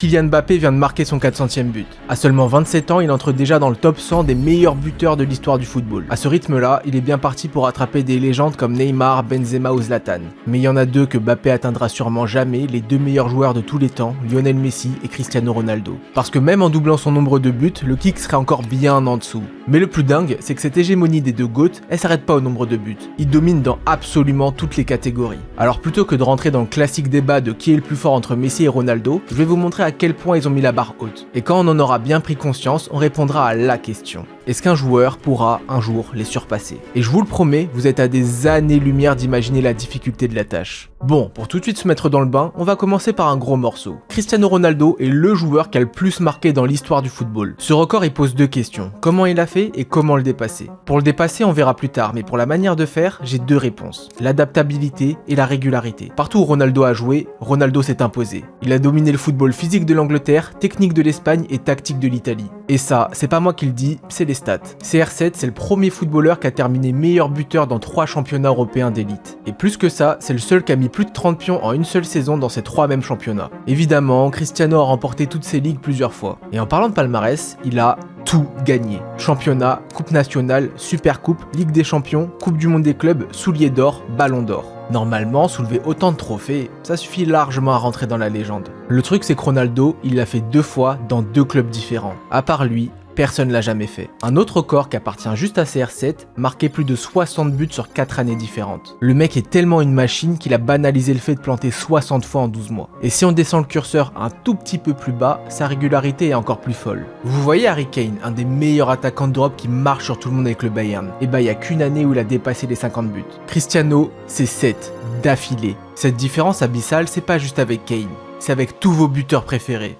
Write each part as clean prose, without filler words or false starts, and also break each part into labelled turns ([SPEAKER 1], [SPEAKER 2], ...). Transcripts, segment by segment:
[SPEAKER 1] Kylian Mbappé vient de marquer son 400e but. À seulement 27 ans, il entre déjà dans le top 100 des meilleurs buteurs de l'histoire du football. À ce rythme-là, il est bien parti pour attraper des légendes comme Neymar, Benzema ou Zlatan. Mais il y en a deux que Mbappé atteindra sûrement jamais, les deux meilleurs joueurs de tous les temps, Lionel Messi et Cristiano Ronaldo. Parce que même en doublant son nombre de buts, le kick serait encore bien en dessous. Mais le plus dingue, c'est que cette hégémonie des deux GOAT, elle s'arrête pas au nombre de buts. Ils dominent dans absolument toutes les catégories. Alors plutôt que de rentrer dans le classique débat de qui est le plus fort entre Messi et Ronaldo, je vais vous montrer à quel point ils ont mis la barre haute. Et quand on en aura bien pris conscience, on répondra à la question. Est-ce qu'un joueur pourra un jour les surpasser? Et je vous le promets, vous êtes à des années-lumière d'imaginer la difficulté de la tâche. Bon, pour tout de suite se mettre dans le bain, on va commencer par un gros morceau. Cristiano Ronaldo est le joueur qui a le plus marqué dans l'histoire du football. Ce record, il pose deux questions. Comment il a fait et comment le dépasser? Pour le dépasser, on verra plus tard, mais pour la manière de faire, j'ai deux réponses. L'adaptabilité et la régularité. Partout où Ronaldo a joué, Ronaldo s'est imposé. Il a dominé le football physique de l'Angleterre, technique de l'Espagne et tactique de l'Italie. Et ça, c'est pas moi qui le dis, c'est les stats. CR7, c'est le premier footballeur qui a terminé meilleur buteur dans 3 championnats européens d'élite. Et plus que ça, c'est le seul qui a mis plus de 30 pions en une seule saison dans ces 3 mêmes championnats. Évidemment, Cristiano a remporté toutes ces ligues plusieurs fois. Et en parlant de palmarès, il a tout gagné. Championnat, Coupe nationale, Super Coupe, Ligue des champions, Coupe du monde des clubs, Soulier d'or, Ballon d'or. Normalement, soulever autant de trophées, ça suffit largement à rentrer dans la légende. Le truc c'est que Ronaldo, il l'a fait 2 fois dans 2 clubs différents. À part lui, personne l'a jamais fait. Un autre record qui appartient juste à CR7, marqué plus de 60 buts sur 4 années différentes. Le mec est tellement une machine qu'il a banalisé le fait de planter 60 fois en 12 mois. Et si on descend le curseur un tout petit peu plus bas, sa régularité est encore plus folle. Vous voyez Harry Kane, un des meilleurs attaquants d'Europe qui marche sur tout le monde avec le Bayern. Et bah il y a qu'une année où il a dépassé les 50 buts. Cristiano, c'est 7 d'affilée. Cette différence abyssale, c'est pas juste avec Kane, c'est avec tous vos buteurs préférés.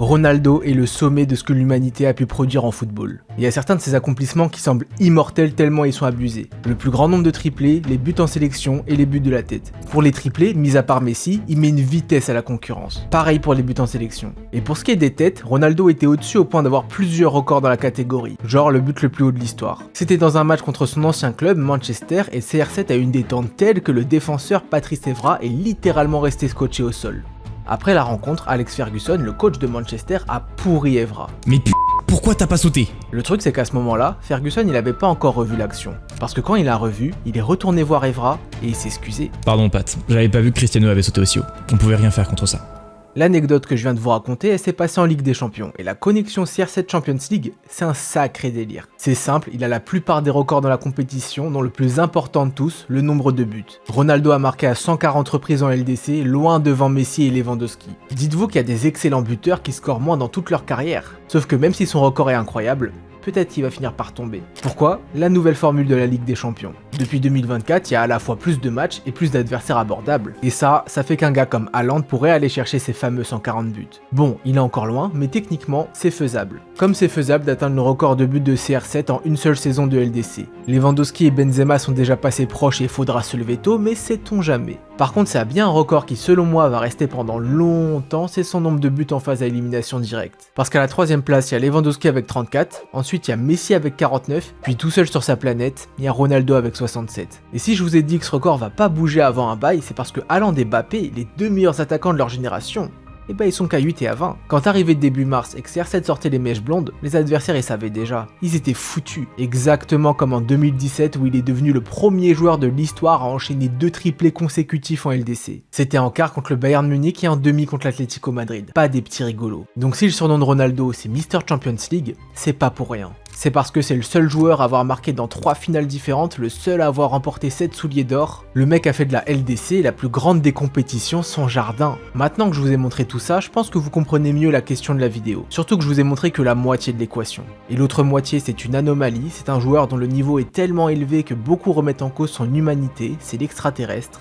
[SPEAKER 1] Ronaldo est le sommet de ce que l'humanité a pu produire en football. Il y a certains de ses accomplissements qui semblent immortels tellement ils sont abusés. Le plus grand nombre de triplés, les buts en sélection et les buts de la tête. Pour les triplés, mis à part Messi, il met une vitesse à la concurrence. Pareil pour les buts en sélection. Et pour ce qui est des têtes, Ronaldo était au-dessus au point d'avoir plusieurs records dans la catégorie. Genre le but le plus haut de l'histoire. C'était dans un match contre son ancien club, Manchester, et CR7 a eu une détente telle que le défenseur Patrice Evra est littéralement resté scotché au sol. Après la rencontre, Alex Ferguson, le coach de Manchester, a pourri Evra.
[SPEAKER 2] Mais pourquoi t'as pas sauté?
[SPEAKER 1] Le truc c'est qu'à ce moment-là, Ferguson il avait pas encore revu l'action. Parce que quand il a revu, il est retourné voir Evra et il s'est excusé.
[SPEAKER 2] Pardon Pat, j'avais pas vu que Cristiano avait sauté aussi haut. On pouvait rien faire contre ça.
[SPEAKER 1] L'anecdote que je viens de vous raconter, elle s'est passée en Ligue des Champions. Et la connexion CR7 Champions League, c'est un sacré délire. C'est simple, il a la plupart des records dans la compétition, dont le plus important de tous, le nombre de buts. Ronaldo a marqué à 140 reprises en LDC, loin devant Messi et Lewandowski. Dites-vous qu'il y a des excellents buteurs qui scorent moins dans toute leur carrière. Sauf que même si son record est incroyable, peut-être qu'il va finir par tomber. Pourquoi? La nouvelle formule de la Ligue des Champions. Depuis 2024, il y a à la fois plus de matchs et plus d'adversaires abordables. Et ça fait qu'un gars comme Haaland pourrait aller chercher ses fameux 140 buts. Bon, il est encore loin, mais techniquement, c'est faisable. Comme c'est faisable d'atteindre le record de buts de CR7 en une seule saison de LDC. Lewandowski et Benzema sont déjà passés proches et il faudra se lever tôt, mais sait-on jamais. Par contre, c'est bien un record qui, selon moi, va rester pendant longtemps, c'est son nombre de buts en phase à élimination directe. Parce qu'à la 3ème place, il y a Lewandowski avec 34, ensuite il y a Messi avec 49, puis tout seul sur sa planète, il y a Ronaldo avec 67. Et si je vous ai dit que ce record va pas bouger avant un bail, c'est parce que Haaland et Mbappé, les deux meilleurs attaquants de leur génération, et bah ils sont qu'à 8 et à 20. Quand arrivait début mars et que CR7 sortait les mèches blondes, les adversaires ils savaient déjà. Ils étaient foutus. Exactement comme en 2017 où il est devenu le premier joueur de l'histoire à enchaîner 2 triplés consécutifs en LDC. C'était en quart contre le Bayern Munich et en demi contre l'Atlético Madrid. Pas des petits rigolos. Donc si le surnom de Ronaldo c'est Mr Champions League, c'est pas pour rien. C'est parce que c'est le seul joueur à avoir marqué dans 3 finales différentes, le seul à avoir remporté 7 souliers d'or. Le mec a fait de la LDC, la plus grande des compétitions, son jardin. Maintenant que je vous ai montré tout ça, je pense que vous comprenez mieux la question de la vidéo. Surtout que je vous ai montré que la moitié de l'équation. Et l'autre moitié, c'est une anomalie, c'est un joueur dont le niveau est tellement élevé que beaucoup remettent en cause son humanité, c'est l'extraterrestre.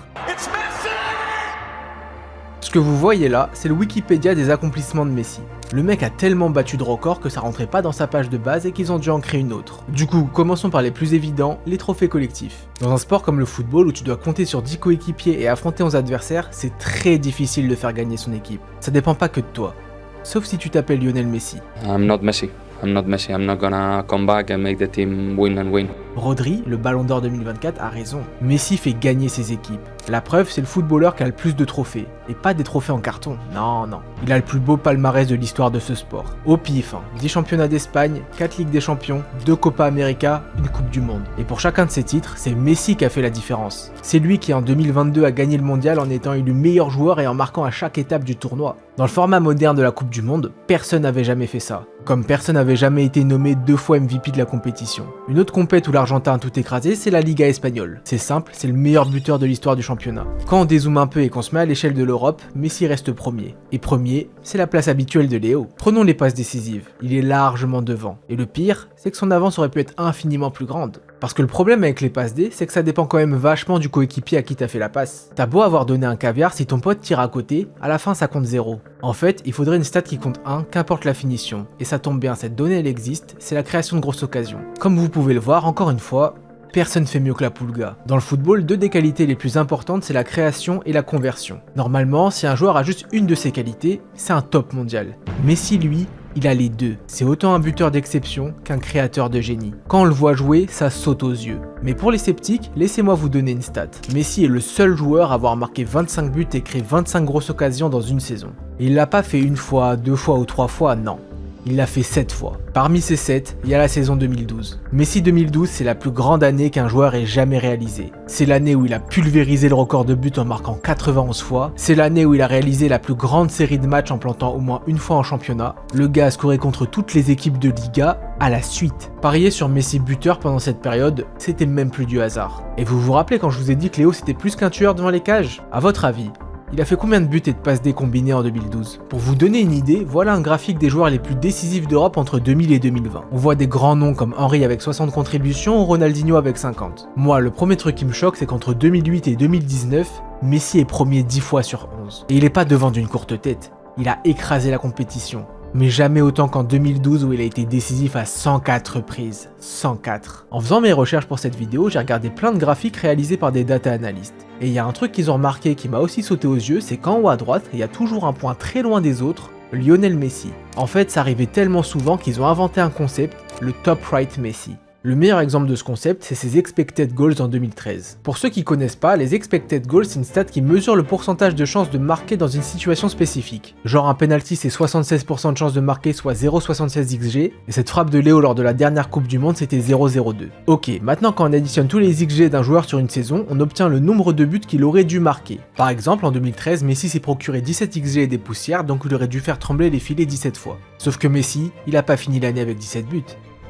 [SPEAKER 1] Ce que vous voyez là, c'est le Wikipédia des accomplissements de Messi. Le mec a tellement battu de records que ça rentrait pas dans sa page de base et qu'ils ont dû en créer une autre. Du coup, commençons par les plus évidents, les trophées collectifs. Dans un sport comme le football où tu dois compter sur 10 coéquipiers et affronter 11 adversaires, c'est très difficile de faire gagner son équipe. Ça dépend pas que de toi. Sauf si tu t'appelles Lionel Messi.
[SPEAKER 3] I'm not Messi. I'm not gonna come back and make the team win and win.
[SPEAKER 1] Rodri, le Ballon d'Or 2024, a raison. Messi fait gagner ses équipes. La preuve, c'est le footballeur qui a le plus de trophées. Et pas des trophées en carton, non. Il a le plus beau palmarès de l'histoire de ce sport. Au pif, 10 championnats d'Espagne, 4 Ligues des Champions, 2 Copa América, une Coupe du Monde. Et pour chacun de ces titres, c'est Messi qui a fait la différence. C'est lui qui en 2022 a gagné le mondial en étant élu meilleur joueur et en marquant à chaque étape du tournoi. Dans le format moderne de la Coupe du Monde, personne n'avait jamais fait ça. Comme personne n'avait jamais été nommé 2 fois MVP de la compétition. Une autre compète où l'Argentin a tout écrasé, c'est la Liga espagnole. C'est simple, c'est le meilleur buteur de l'histoire du championnat. Quand on dézoome un peu et qu'on se met à l'échelle de l'Europe, Messi reste premier. Et premier, c'est la place habituelle de Léo. Prenons les passes décisives, il est largement devant. Et le pire, c'est que son avance aurait pu être infiniment plus grande. Parce que le problème avec les passes D, c'est que ça dépend quand même vachement du coéquipier à qui t'as fait la passe. T'as beau avoir donné un caviar, si ton pote tire à côté, à la fin ça compte 0. En fait, il faudrait une stat qui compte 1, qu'importe la finition. Et ça tombe bien, cette donnée elle existe, c'est la création de grosses occasions. Comme vous pouvez le voir, encore une fois, personne fait mieux que la Pulga. Dans le football, 2 des qualités les plus importantes, c'est la création et la conversion. Normalement, si un joueur a juste une de ces qualités, c'est un top mondial. Messi, lui, il a les 2. C'est autant un buteur d'exception qu'un créateur de génie. Quand on le voit jouer, ça saute aux yeux. Mais pour les sceptiques, laissez-moi vous donner une stat. Messi est le seul joueur à avoir marqué 25 buts et créé 25 grosses occasions dans une saison. Et il l'a pas fait une fois, 2 fois ou 3 fois, non. Il l'a fait 7 fois. Parmi ces 7, il y a la saison 2012. Messi 2012, c'est la plus grande année qu'un joueur ait jamais réalisée. C'est l'année où il a pulvérisé le record de buts en marquant 91 fois. C'est l'année où il a réalisé la plus grande série de matchs en plantant au moins une fois en championnat. Le gars a scoré contre toutes les équipes de Liga à la suite. Parier sur Messi buteur pendant cette période, c'était même plus du hasard. Et vous vous rappelez quand je vous ai dit que Léo c'était plus qu'un tueur devant les cages? À votre avis, il a fait combien de buts et de passes D combinés en 2012? Pour vous donner une idée, voilà un graphique des joueurs les plus décisifs d'Europe entre 2000 et 2020. On voit des grands noms comme Henry avec 60 contributions ou Ronaldinho avec 50. Moi, le premier truc qui me choque, c'est qu'entre 2008 et 2019, Messi est premier 10 fois sur 11. Et il est pas devant d'une courte tête, il a écrasé la compétition. Mais jamais autant qu'en 2012 où il a été décisif à 104 reprises. 104. En faisant mes recherches pour cette vidéo, j'ai regardé plein de graphiques réalisés par des data analystes. Et il y a un truc qu'ils ont remarqué qui m'a aussi sauté aux yeux, c'est qu'en haut à droite, il y a toujours un point très loin des autres, Lionel Messi. En fait, ça arrivait tellement souvent qu'ils ont inventé un concept, le top right Messi. Le meilleur exemple de ce concept, c'est ses expected goals en 2013. Pour ceux qui connaissent pas, les expected goals, c'est une stat qui mesure le pourcentage de chances de marquer dans une situation spécifique. Genre un penalty, c'est 76% de chances de marquer, soit 0,76 XG, et cette frappe de Léo lors de la dernière Coupe du Monde, c'était 0,02. Ok, maintenant quand on additionne tous les XG d'un joueur sur une saison, on obtient le nombre de buts qu'il aurait dû marquer. Par exemple, en 2013, Messi s'est procuré 17 XG et des poussières, donc il aurait dû faire trembler les filets 17 fois. Sauf que Messi, il a pas fini l'année avec 17 buts.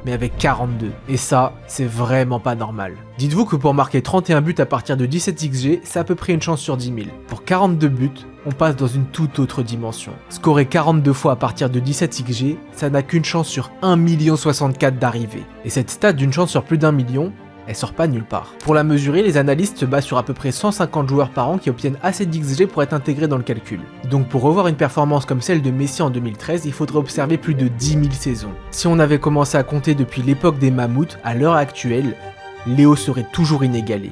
[SPEAKER 1] Mais avec 42. Et ça, c'est vraiment pas normal. Dites-vous que pour marquer 31 buts à partir de 17 XG, c'est à peu près une chance sur 10 000. Pour 42 buts, on passe dans une toute autre dimension. Scorer 42 fois à partir de 17 XG, ça n'a qu'une chance sur 1 64 000 d'arriver. Et cette stat d'une chance sur plus d'1 million, elle sort pas nulle part. Pour la mesurer, les analystes se basent sur à peu près 150 joueurs par an qui obtiennent assez d'XG pour être intégrés dans le calcul. Donc pour revoir une performance comme celle de Messi en 2013, il faudrait observer plus de 10 000 saisons. Si on avait commencé à compter depuis l'époque des mammouths, à l'heure actuelle, Léo serait toujours inégalé.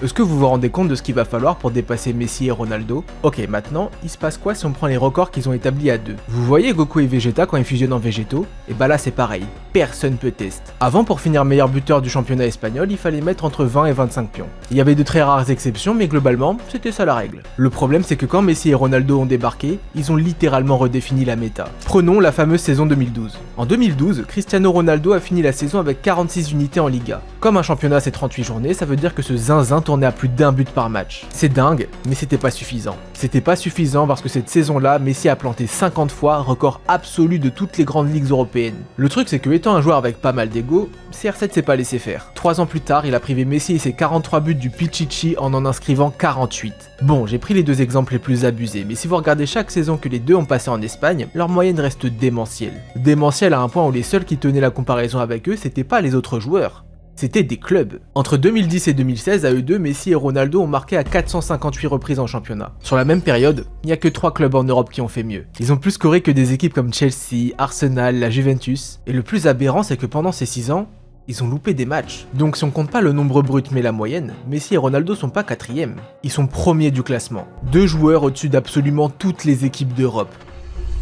[SPEAKER 1] Est-ce que vous vous rendez compte de ce qu'il va falloir pour dépasser Messi et Ronaldo? Ok, maintenant, il se passe quoi si on prend les records qu'ils ont établis à deux? Vous voyez Goku et Vegeta quand ils fusionnent en végétaux? Et bah là c'est pareil, personne peut tester. Avant, pour finir meilleur buteur du championnat espagnol, il fallait mettre entre 20 et 25 pions. Il y avait de très rares exceptions, mais globalement, c'était ça la règle. Le problème c'est que quand Messi et Ronaldo ont débarqué, ils ont littéralement redéfini la méta. Prenons la fameuse saison 2012. En 2012, Cristiano Ronaldo a fini la saison avec 46 unités en Liga. Comme un championnat c'est 38 journées, ça veut dire que ce zinzin tournait à plus d'1 but par match. C'est dingue, mais c'était pas suffisant. C'était pas suffisant parce que cette saison-là, Messi a planté 50 fois, record absolu de toutes les grandes ligues européennes. Le truc c'est que étant un joueur avec pas mal d'ego, CR7 s'est pas laissé faire. 3 ans plus tard, il a privé Messi et ses 43 buts du Pichichi en inscrivant 48. Bon, j'ai pris les deux exemples les plus abusés, mais si vous regardez chaque saison que les deux ont passé en Espagne, leur moyenne reste démentielle. Démentielle à un point où les seuls qui tenaient la comparaison avec eux, c'était pas les autres joueurs. C'était des clubs. Entre 2010 et 2016, à eux deux, Messi et Ronaldo ont marqué à 458 reprises en championnat. Sur la même période, il n'y a que 3 clubs en Europe qui ont fait mieux. Ils ont plus scoré que des équipes comme Chelsea, Arsenal, la Juventus. Et le plus aberrant, c'est que pendant ces 6 ans, ils ont loupé des matchs. Donc si on compte pas le nombre brut mais la moyenne, Messi et Ronaldo sont pas 4e. Ils sont premiers du classement. 2 joueurs au-dessus d'absolument toutes les équipes d'Europe.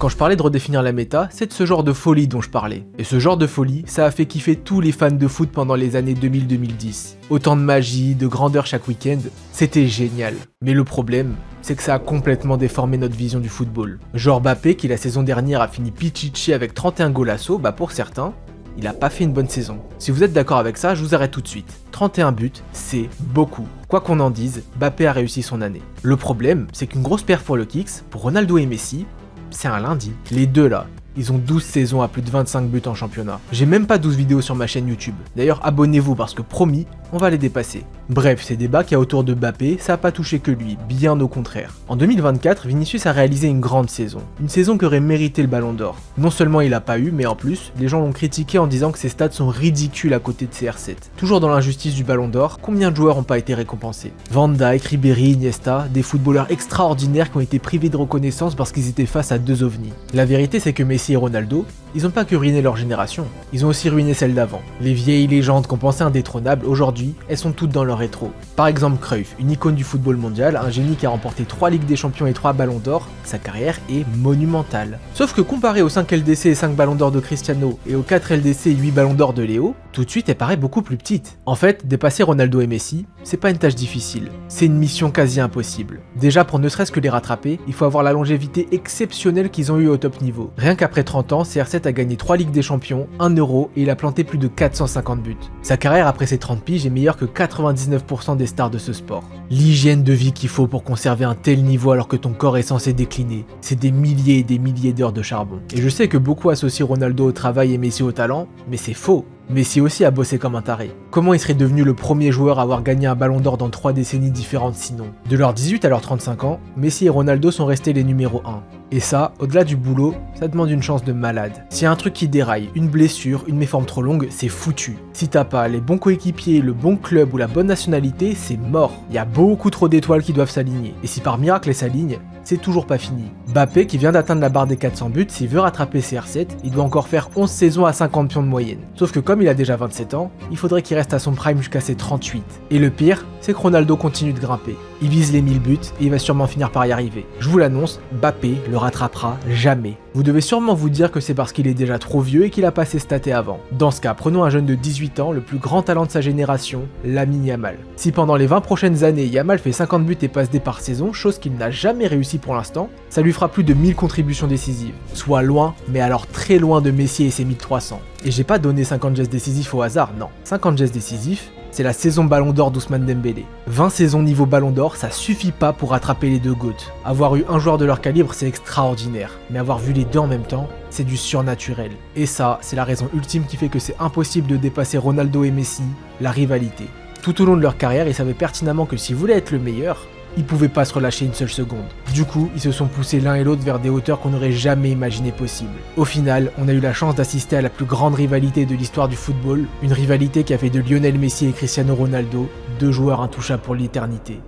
[SPEAKER 1] Quand je parlais de redéfinir la méta, c'est de ce genre de folie dont je parlais. Et ce genre de folie, ça a fait kiffer tous les fans de foot pendant les années 2000-2010. Autant de magie, de grandeur chaque week-end, c'était génial. Mais le problème, c'est que ça a complètement déformé notre vision du football. Genre Mbappé, qui la saison dernière a fini pichichi avec 31 goals assos, bah pour certains, il a pas fait une bonne saison. Si vous êtes d'accord avec ça, je vous arrête tout de suite. 31 buts, c'est beaucoup. Quoi qu'on en dise, Mbappé a réussi son année. Le problème, c'est qu'une grosse perf pour le Kicks, pour Ronaldo et Messi, c'est un lundi. Les deux là, ils ont 12 saisons à plus de 25 buts en championnat. J'ai même pas 12 vidéos sur ma chaîne YouTube. D'ailleurs, abonnez-vous parce que promis, on va les dépasser. Bref, ces débats qu'il y a autour de Mbappé, ça a pas touché que lui, bien au contraire. En 2024, Vinicius a réalisé une grande saison. Une saison qui aurait mérité le Ballon d'Or. Non seulement il a pas eu, mais en plus, les gens l'ont critiqué en disant que ses stats sont ridicules à côté de CR7. Toujours dans l'injustice du Ballon d'Or, combien de joueurs n'ont pas été récompensés? Van Dijk, Ribéry, Iniesta, des footballeurs extraordinaires qui ont été privés de reconnaissance parce qu'ils étaient face à deux ovnis. La vérité, c'est que Messi et Ronaldo, ils ont pas que ruiné leur génération, ils ont aussi ruiné celle d'avant. Les vieilles légendes qu'on pensait indétrônables, aujourd'hui, elles sont toutes dans leur rétro. Par exemple Cruyff, une icône du football mondial, un génie qui a remporté 3 Ligues des Champions et 3 Ballons d'Or, sa carrière est monumentale. Sauf que comparé aux 5 LDC et 5 Ballons d'Or de Cristiano et aux 4 LDC et 8 Ballons d'Or de Léo, tout de suite elle paraît beaucoup plus petite. En fait, dépasser Ronaldo et Messi, c'est pas une tâche difficile, c'est une mission quasi impossible. Déjà pour ne serait-ce que les rattraper, il faut avoir la longévité exceptionnelle qu'ils ont eu au top niveau. Rien qu'après 30 ans, CR7 a gagné 3 Ligues des Champions, 1 Euro et il a planté plus de 450 buts. Sa carrière après ses 30 piges est meilleure que 99% des stars de ce sport. L'hygiène de vie qu'il faut pour conserver un tel niveau alors que ton corps est censé décliner, c'est des milliers et des milliers d'heures de charbon. Et je sais que beaucoup associent Ronaldo au travail et Messi au talent, mais c'est faux. Messi aussi a bossé comme un taré. Comment il serait devenu le premier joueur à avoir gagné un ballon d'or dans 3 décennies différentes sinon? De leurs 18 à leurs 35 ans, Messi et Ronaldo sont restés les numéros 1. Et ça, au-delà du boulot, ça demande une chance de malade. S'il y a un truc qui déraille, une blessure, une méforme trop longue, c'est foutu. Si t'as pas les bons coéquipiers, le bon club ou la bonne nationalité, c'est mort. Il y a beaucoup trop d'étoiles qui doivent s'aligner. Et si par miracle elles s'alignent, c'est toujours pas fini. Mbappé, qui vient d'atteindre la barre des 400 buts, s'il veut rattraper CR7, il doit encore faire 11 saisons à 50 pions de moyenne. Sauf que comme il a déjà 27 ans, il faudrait qu'il reste à son prime jusqu'à ses 38. Et le pire, c'est que Ronaldo continue de grimper. Il vise les 1000 buts et il va sûrement finir par y arriver. Je vous l'annonce, Mbappé le rattrapera jamais. Vous devez sûrement vous dire que c'est parce qu'il est déjà trop vieux et qu'il a pas assez staté avant. Dans ce cas, prenons un jeune de 18 ans, le plus grand talent de sa génération, Lamine Yamal. Si pendant les 20 prochaines années, Yamal fait 50 buts et passe D par saison, chose qu'il n'a jamais réussi pour l'instant, ça lui fera plus de 1000 contributions décisives. Soit loin, mais alors très loin de Messi et ses 1300. Et j'ai pas donné 50 gestes décisifs au hasard, non. 50 gestes décisifs, c'est la saison Ballon d'Or d'Ousmane Dembélé. 20 saisons niveau Ballon d'Or, ça suffit pas pour rattraper les deux GOAT. Avoir eu un joueur de leur calibre, c'est extraordinaire. Mais avoir vu les deux en même temps, c'est du surnaturel. Et ça, c'est la raison ultime qui fait que c'est impossible de dépasser Ronaldo et Messi, la rivalité. Tout au long de leur carrière, ils savaient pertinemment que s'ils voulaient être le meilleur, ils pouvaient pas se relâcher une seule seconde. Du coup, ils se sont poussés l'un et l'autre vers des hauteurs qu'on n'aurait jamais imaginé possibles. Au final, on a eu la chance d'assister à la plus grande rivalité de l'histoire du football, une rivalité qui a fait de Lionel Messi et Cristiano Ronaldo deux joueurs intouchables pour l'éternité.